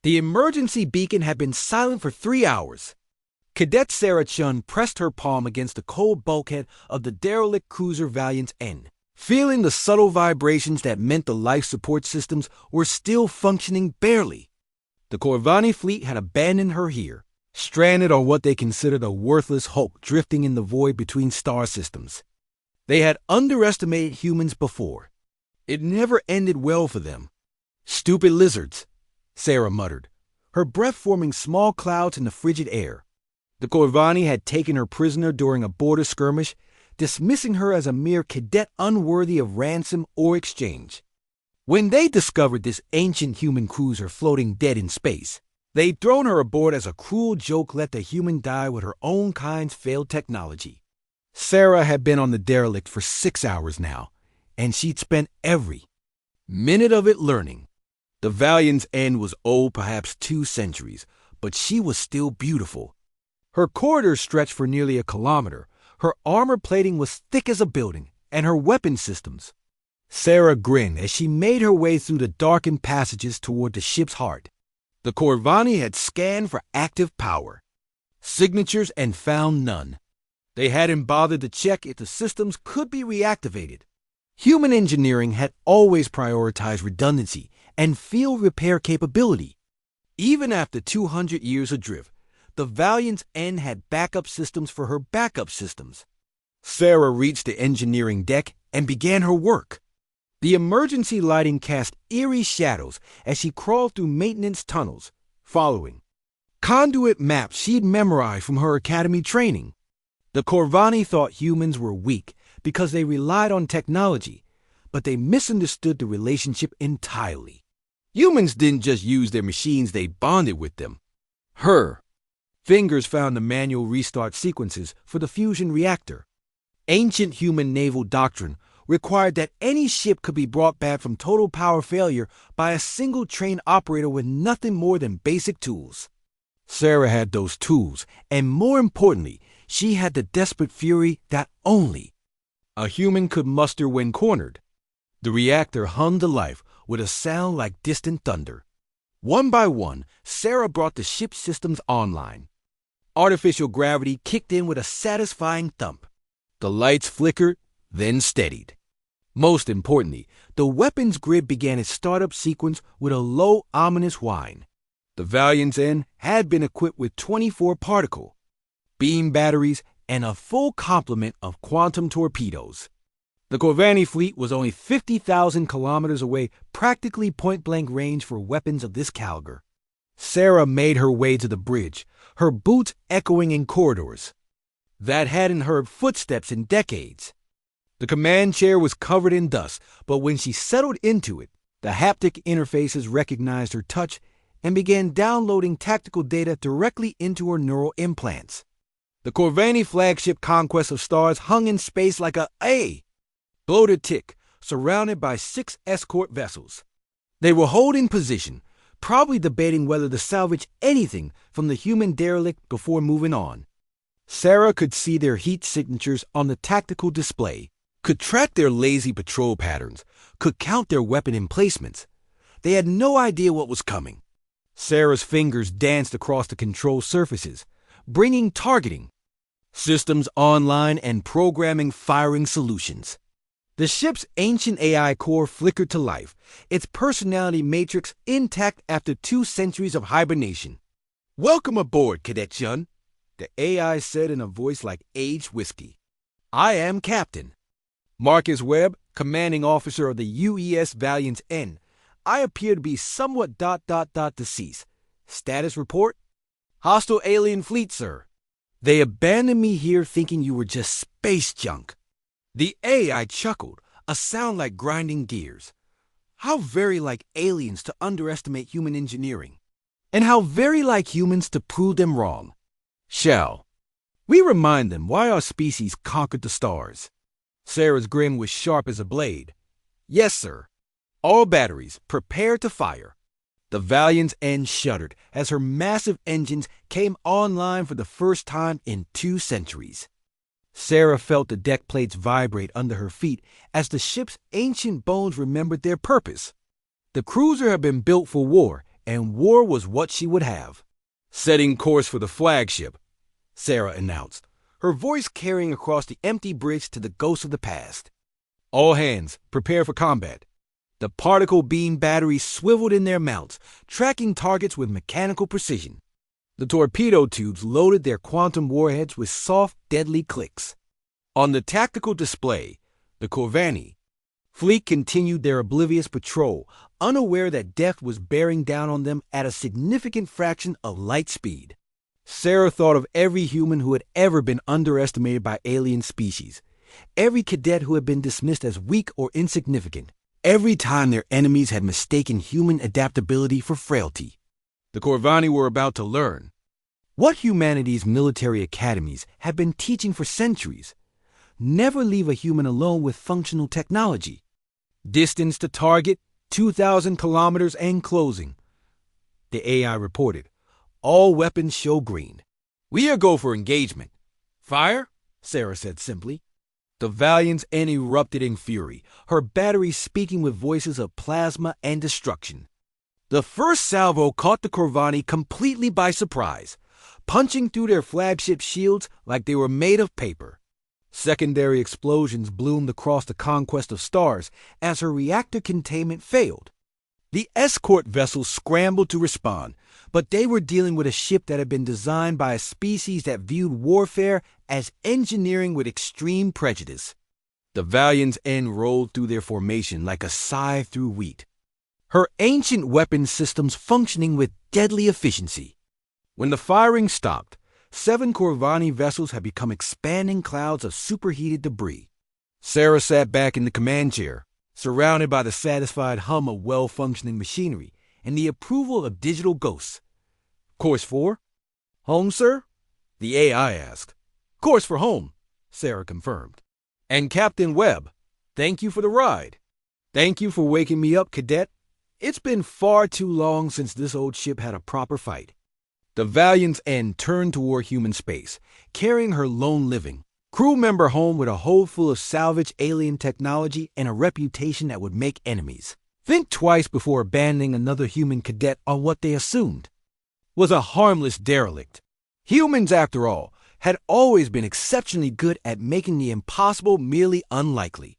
The emergency beacon had been silent for 3 hours. Cadet Sarah Chun pressed her palm against the cold bulkhead of the derelict cruiser Valiant's end, feeling the subtle vibrations that meant the life support systems were still functioning barely. The Corvani fleet had abandoned her here, stranded on what they considered a worthless hulk drifting in the void between star systems. They had underestimated humans before. It never ended well for them. "Stupid lizards," Sarah muttered, her breath forming small clouds in the frigid air. The Corvani had taken her prisoner during a border skirmish, dismissing her as a mere cadet unworthy of ransom or exchange. When they discovered this ancient human cruiser floating dead in space, they'd thrown her aboard as a cruel joke let the human die with her own kind's failed technology. Sarah had been on the derelict for 6 hours now, and she'd spent every minute of it learning. The Valiant's end was old perhaps 2 centuries, but she was still beautiful. Her corridors stretched for nearly a kilometer, her armor plating was thick as a building, and her weapon systems. Sarah grinned as she made her way through the darkened passages toward the ship's heart. The Corvani had scanned for active power signatures and found none. They hadn't bothered to check if the systems could be reactivated. Human engineering had always prioritized redundancy and field repair capability. Even after 200 years adrift, the Valiant's end had backup systems for her backup systems. Sarah reached the engineering deck and began her work. The emergency lighting cast eerie shadows as she crawled through maintenance tunnels, following conduit maps she'd memorized from her academy training. The Corvani thought humans were weak because they relied on technology, but they misunderstood the relationship entirely. Humans didn't just use their machines, they bonded with them. Her fingers found the manual restart sequences for the fusion reactor. Ancient human naval doctrine required that any ship could be brought back from total power failure by a single trained operator with nothing more than basic tools. Sarah had those tools, and more importantly, she had the desperate fury that only a human could muster when cornered. The reactor hummed to life with a sound like distant thunder. One by one, Sarah brought the ship's systems online. Artificial gravity kicked in with a satisfying thump. The lights flickered, then steadied. Most importantly, the weapons grid began its startup sequence with a low, ominous whine. The Valiant's end had been equipped with 24 particle beam batteries and a full complement of quantum torpedoes. The Corvani fleet was only 50,000 kilometers away, practically point-blank range for weapons of this caliber. Sarah made her way to the bridge, her boots echoing in corridors that hadn't heard footsteps in decades. The command chair was covered in dust, but when she settled into it, the haptic interfaces recognized her touch and began downloading tactical data directly into her neural implants. The Corvani flagship Conquest of Stars hung in space like a bloated tick, surrounded by 6 escort vessels. They were holding position, probably debating whether to salvage anything from the human derelict before moving on. Sarah could see their heat signatures on the tactical display, could track their lazy patrol patterns, could count their weapon emplacements. They had no idea what was coming. Sarah's fingers danced across the control surfaces, bringing targeting systems online and programming firing solutions. The ship's ancient AI core flickered to life, its personality matrix intact after 2 centuries of hibernation. "Welcome aboard, Cadet Chun," the AI said in a voice like aged whiskey. "I am Captain Marcus Webb, commanding officer of the UES Valiant's End. I appear to be somewhat deceased. Status report? Hostile alien fleet, sir. They abandoned me here thinking you were just space junk." The AI chuckled, a sound like grinding gears. How very like aliens to underestimate human engineering, and how very like humans to prove them wrong. "Shall we remind them why our species conquered the stars?" Sarah's grin was sharp as a blade. "Yes, sir. All batteries, prepare to fire." The Valiant's end shuddered as her massive engines came online for the first time in 2 centuries. Sarah felt the deck plates vibrate under her feet as the ship's ancient bones remembered their purpose. The cruiser had been built for war, and war was what she would have. "Setting course for the Flagship," Sarah announced, her voice carrying across the empty bridge to the ghosts of the past. "All hands, prepare for combat." The particle beam batteries swiveled in their mounts, tracking targets with mechanical precision. The torpedo tubes loaded their quantum warheads with soft, deadly clicks. On the tactical display, the Corvani fleet continued their oblivious patrol, unaware that death was bearing down on them at a significant fraction of light speed. Sarah thought of every human who had ever been underestimated by alien species, every cadet who had been dismissed as weak or insignificant, every time their enemies had mistaken human adaptability for frailty. The Corvani were about to learn what humanity's military academies had been teaching for centuries: never leave a human alone with functional technology. Distance to target, 2,000 kilometers and closing. The AI reported. All weapons show green. "We are go for engagement." "Fire," Sarah said simply. The Valiant's N erupted in fury, her batteries speaking with voices of plasma and destruction. The first salvo caught the Corvani completely by surprise, punching through their flagship shields like they were made of paper. Secondary explosions bloomed across the conquest of stars as her reactor containment failed. The escort vessels scrambled to respond, but they were dealing with a ship that had been designed by a species that viewed warfare as engineering with extreme prejudice. The Valiant's end rolled through their formation like a scythe through wheat, her ancient weapon systems functioning with deadly efficiency. When the firing stopped, 7 Corvani vessels had become expanding clouds of superheated debris. Sarah sat back in the command chair, surrounded by the satisfied hum of well-functioning machinery and the approval of digital ghosts. "Course for home, sir?" the AI asked. "Course for home," Sarah confirmed. "And Captain Webb, thank you for the ride." "Thank you for waking me up, Cadet. It's been far too long since this old ship had a proper fight." The Valiant's end turned toward human space, carrying her lone living crew member home with a hold full of salvaged alien technology and a reputation that would make enemies think twice before abandoning another human cadet on what they assumed was a harmless derelict. Humans, after all, had always been exceptionally good at making the impossible merely unlikely.